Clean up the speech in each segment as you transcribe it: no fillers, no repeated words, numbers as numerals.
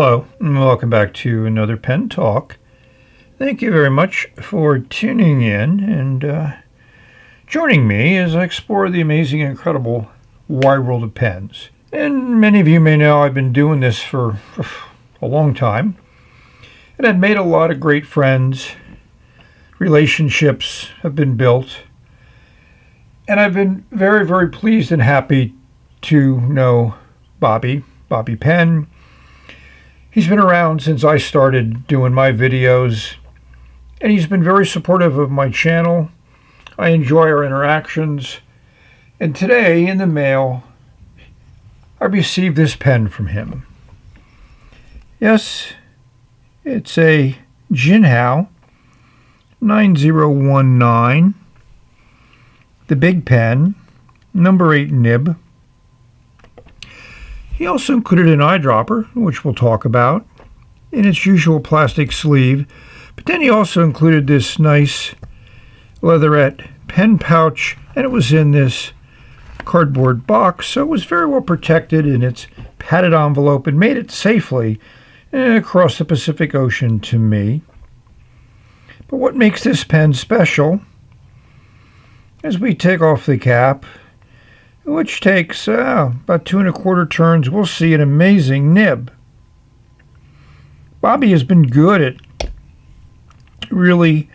Hello, and welcome back to another Pen Talk. Thank you very much for tuning in and joining me as I explore the amazing and incredible wide world of pens. And many of you may know I've been doing this for a long time, and I've made a lot of great friends. Relationships have been built, and I've been very, very pleased and happy to know Bobby Pen. He's been around since I started doing my videos, and he's been very supportive of my channel. I enjoy our interactions, and today in the mail I received this pen from him. Yes, it's a Jinhao 9019, the big pen, number 8 nib. He also included an eyedropper, which we'll talk about, in its usual plastic sleeve. But then he also included this nice leatherette pen pouch, and it was in this cardboard box, so it was very well protected in its padded envelope and made it safely across the Pacific Ocean to me. But what makes this pen special, as we take off the cap, which takes about 2 1/4 turns, we'll see an amazing nib. Bobby has been good at really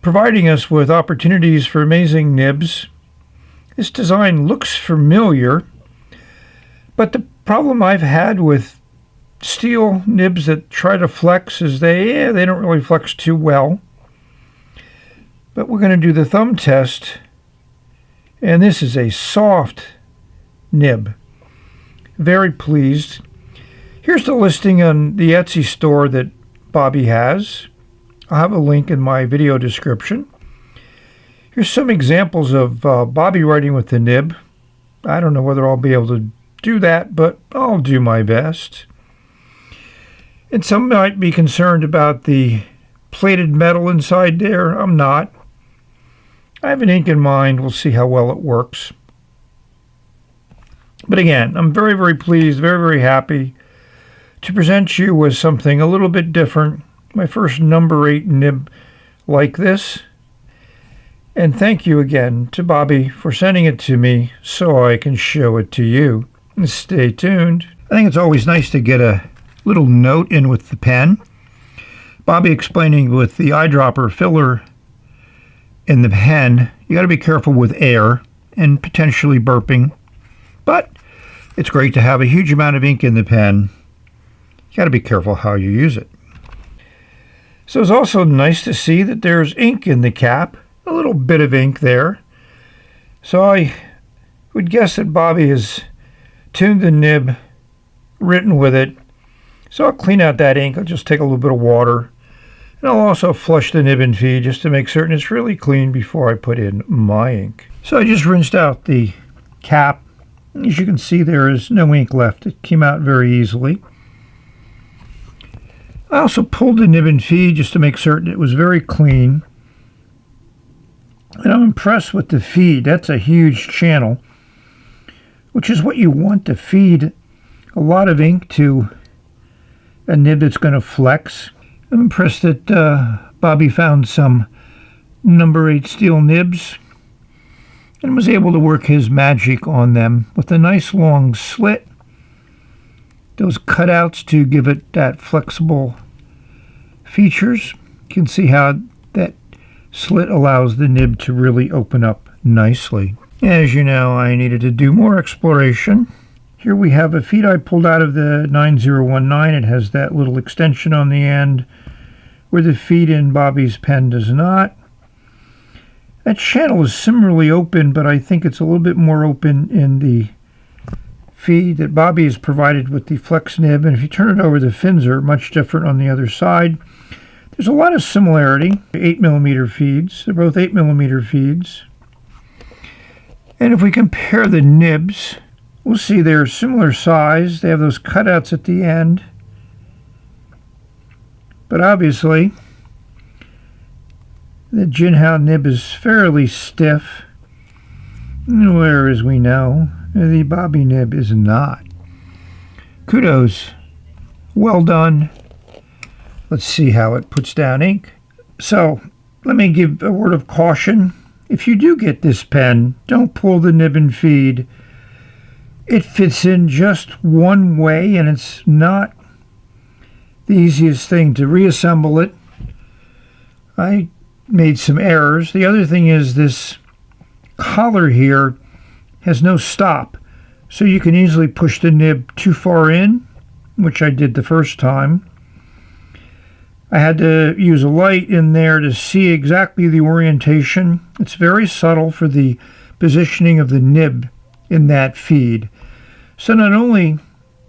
providing us with opportunities for amazing nibs. This design looks familiar, but the problem I've had with steel nibs that try to flex is they don't really flex too well. But we're going to do the thumb test, and this is a soft nib. Very pleased. Here's the listing on the Etsy store that Bobby has. I'll have a link in my video description. Here's some examples of Bobby writing with the nib. I don't know whether I'll be able to do that, but I'll do my best. And some might be concerned about the plated metal inside there. I'm not. I have an ink in mind. We'll see how well it works. But again, I'm very, very pleased, very, very happy to present you with something a little bit different. My first number 8 nib like this. And thank you again to Bobby for sending it to me so I can show it to you. And stay tuned. I think it's always nice to get a little note in with the pen. Bobby explaining with the eyedropper filler in the pen, you got to be careful with air and potentially burping. But it's great to have a huge amount of ink in the pen. You got to be careful how you use it. So it's also nice to see that there's ink in the cap, a little bit of ink there. So I would guess that Bobby has tuned the nib, written with it. So I'll clean out that ink. I'll just take a little bit of water. And I'll also flush the nib and feed just to make certain it's really clean before I put in my ink. So I just rinsed out the cap. As you can see, there is no ink left. It came out very easily. I also pulled the nib and feed just to make certain it was very clean. And I'm impressed with the feed. That's a huge channel, which is what you want to feed a lot of ink to a nib that's going to flex. I'm impressed that Bobby found some number 8 steel nibs and was able to work his magic on them with a nice long slit. Those cutouts to give it that flexible features. You can see how that slit allows the nib to really open up nicely. As you know, I needed to do more exploration. Here we have a feed I pulled out of the 9019. It has that little extension on the end where the feed in Bobby's pen does not. That channel is similarly open, but I think it's a little bit more open in the feed that Bobby has provided with the Flex Nib. And if you turn it over, the fins are much different on the other side. There's a lot of similarity. 8mm feeds. They're both 8mm feeds. And if we compare the nibs, we'll see they're similar size. They have those cutouts at the end. But obviously, the Jinhao nib is fairly stiff, whereas we know the Bobby nib is not. Kudos Well done. Let's see how it puts down ink. So let me give a word of caution. If you do get this pen, don't pull the nib and feed. It fits in just one way, and it's not the easiest thing to reassemble it. I made some errors. The other thing is this collar here has no stop, so you can easily push the nib too far in, which I did the first time. I had to use a light in there to see exactly the orientation. It's very subtle for the positioning of the nib in that feed. So not only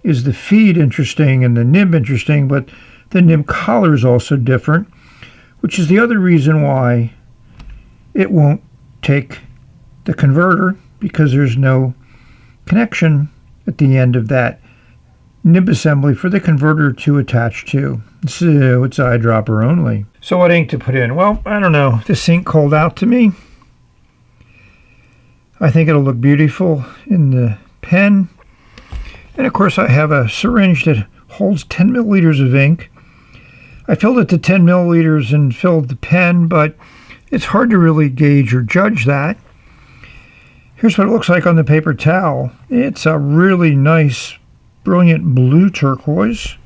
is the feed interesting and the nib interesting, but the nib collar is also different, which is the other reason why it won't take the converter, because there's no connection at the end of that nib assembly for the converter to attach to. So it's eyedropper only. So what ink to put in? Well, I don't know. This ink called out to me. I think it'll look beautiful in the pen. And of course I have a syringe that holds 10 milliliters of ink. I filled it to 10 milliliters and filled the pen, but it's hard to really gauge or judge that. Here's what it looks like on the paper towel. It's a really nice, brilliant blue turquoise.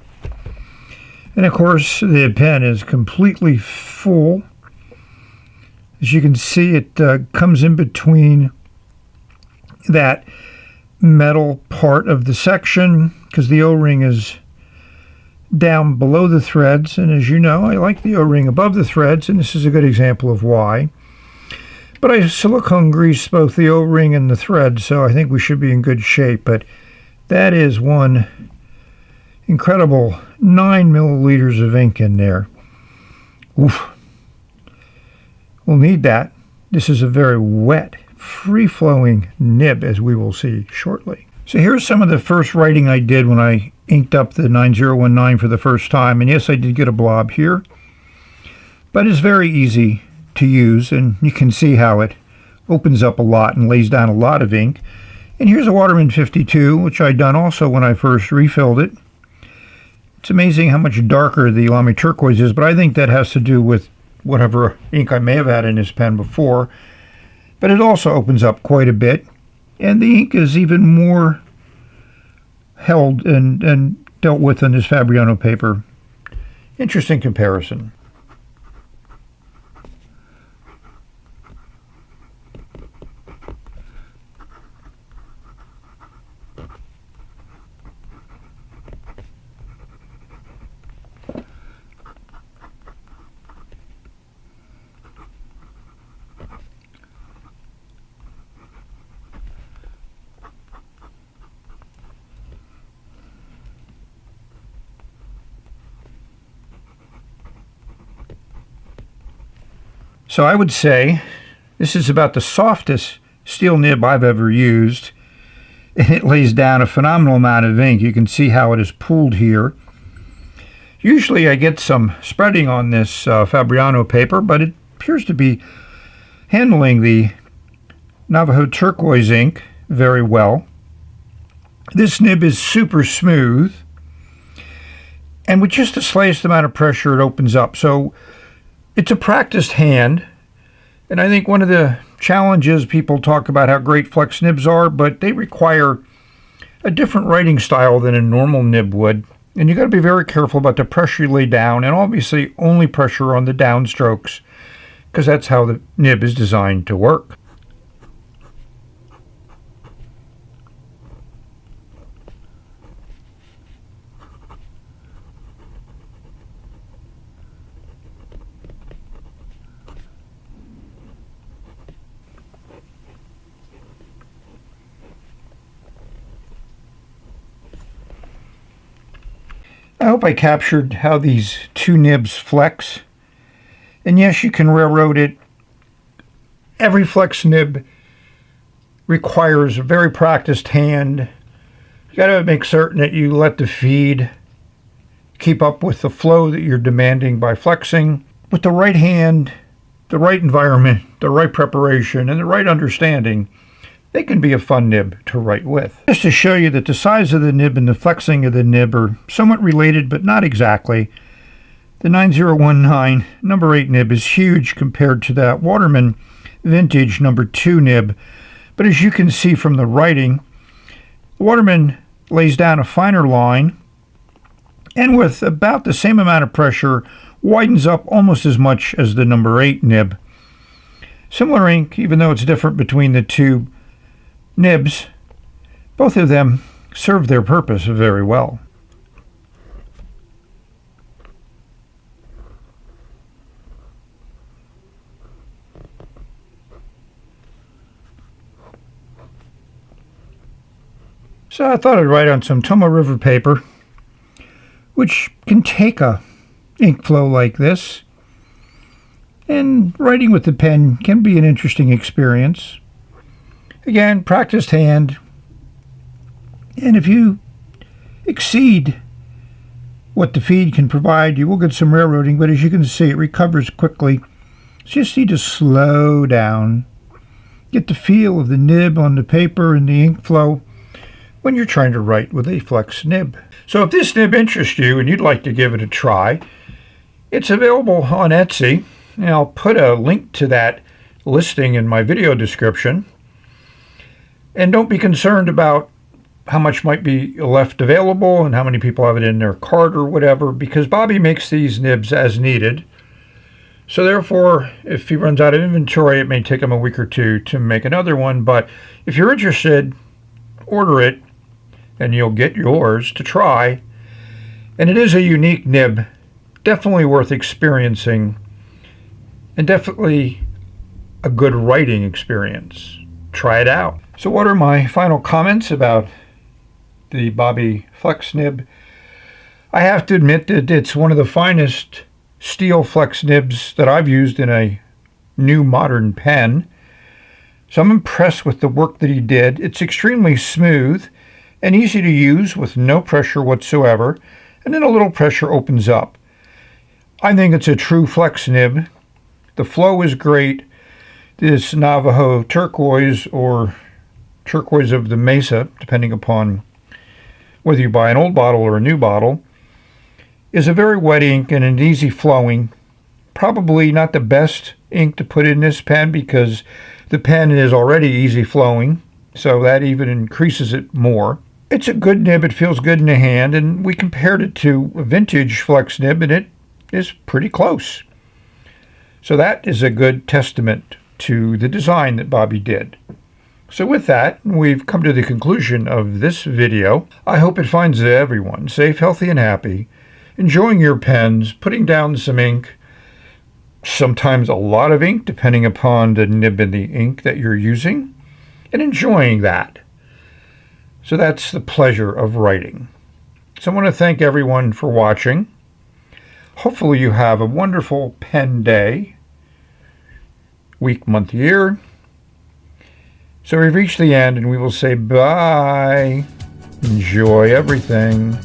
And of course, the pen is completely full. As you can see, it comes in between that metal part of the section because the O-ring is down below the threads. And as you know, I like the O-ring above the threads, and this is a good example of why. But I silicone greased both the O-ring and the thread, so I think we should be in good shape. But that is one incredible 9 milliliters of ink in there. Oof. We'll need that. This is a very wet, free-flowing nib, as we will see shortly. So here's some of the first writing I did when I inked up the 9019 for the first time. And yes, I did get a blob here. But it's very easy to use, and you can see how it opens up a lot and lays down a lot of ink. And here's a Waterman 52, which I done also when I first refilled it. It's amazing how much darker the Lamy turquoise is, but I think that has to do with whatever ink I may have had in this pen before. But it also opens up quite a bit, and the ink is even more held and dealt with in this Fabriano paper. Interesting comparison. So I would say this is about the softest steel nib I've ever used, and it lays down a phenomenal amount of ink. You can see how it is pooled here. Usually I get some spreading on this Fabriano paper, but it appears to be handling the Navajo turquoise ink very well. This nib is super smooth, and with just the slightest amount of pressure it opens up. So it's a practiced hand, and I think one of the challenges, people talk about how great flex nibs are, but they require a different writing style than a normal nib would. And you got to be very careful about the pressure you lay down, and obviously only pressure on the downstrokes, because that's how the nib is designed to work. I hope I captured how these two nibs flex. And yes, you can railroad it. Every flex nib requires a very practiced hand. You got to make certain that you let the feed keep up with the flow that you're demanding by flexing. With the right hand, the right environment, the right preparation, and the right understanding, they can be a fun nib to write with. Just to show you that the size of the nib and the flexing of the nib are somewhat related, but not exactly. The 9019 number 8 nib is huge compared to that Waterman vintage number 2 nib. But as you can see from the writing, Waterman lays down a finer line and with about the same amount of pressure widens up almost as much as the number 8 nib. Similar ink, even though it's different between the two nibs, both of them serve their purpose very well. So I thought I'd write on some Tomoe River paper, which can take a ink flow like this, and writing with the pen can be an interesting experience. Again, practiced hand, and if you exceed what the feed can provide, you will get some railroading, but as you can see, it recovers quickly. So you just need to slow down, get the feel of the nib on the paper and the ink flow when you're trying to write with a Flex Nib. So if this nib interests you and you'd like to give it a try, it's available on Etsy, and I'll put a link to that listing in my video description. And don't be concerned about how much might be left available and how many people have it in their cart or whatever, because Bobby makes these nibs as needed. So therefore, if he runs out of inventory, it may take him a week or two to make another one. But if you're interested, order it and you'll get yours to try. And it is a unique nib, definitely worth experiencing, and definitely a good writing experience. Try it out. So what are my final comments about the Bobby Flex Nib? I have to admit that it's one of the finest steel flex nibs that I've used in a new modern pen. So I'm impressed with the work that he did. It's extremely smooth and easy to use with no pressure whatsoever, and then a little pressure opens up. I think it's a true flex nib. The flow is great. This Navajo turquoise or turquoise of the Mesa, depending upon whether you buy an old bottle or a new bottle, is a very wet ink and an easy flowing. Probably not the best ink to put in this pen because the pen is already easy flowing, so that even increases it more. It's a good nib, it feels good in the hand, and we compared it to a vintage Flex Nib, and it is pretty close. So that is a good testament to the design that Bobby did. So with that, we've come to the conclusion of this video. I hope it finds everyone safe, healthy, and happy, enjoying your pens, putting down some ink, sometimes a lot of ink, depending upon the nib and the ink that you're using, and enjoying that. So that's the pleasure of writing. So I want to thank everyone for watching. Hopefully you have a wonderful pen day, week, month, year. So we've reached the end, and we will say bye. Enjoy everything.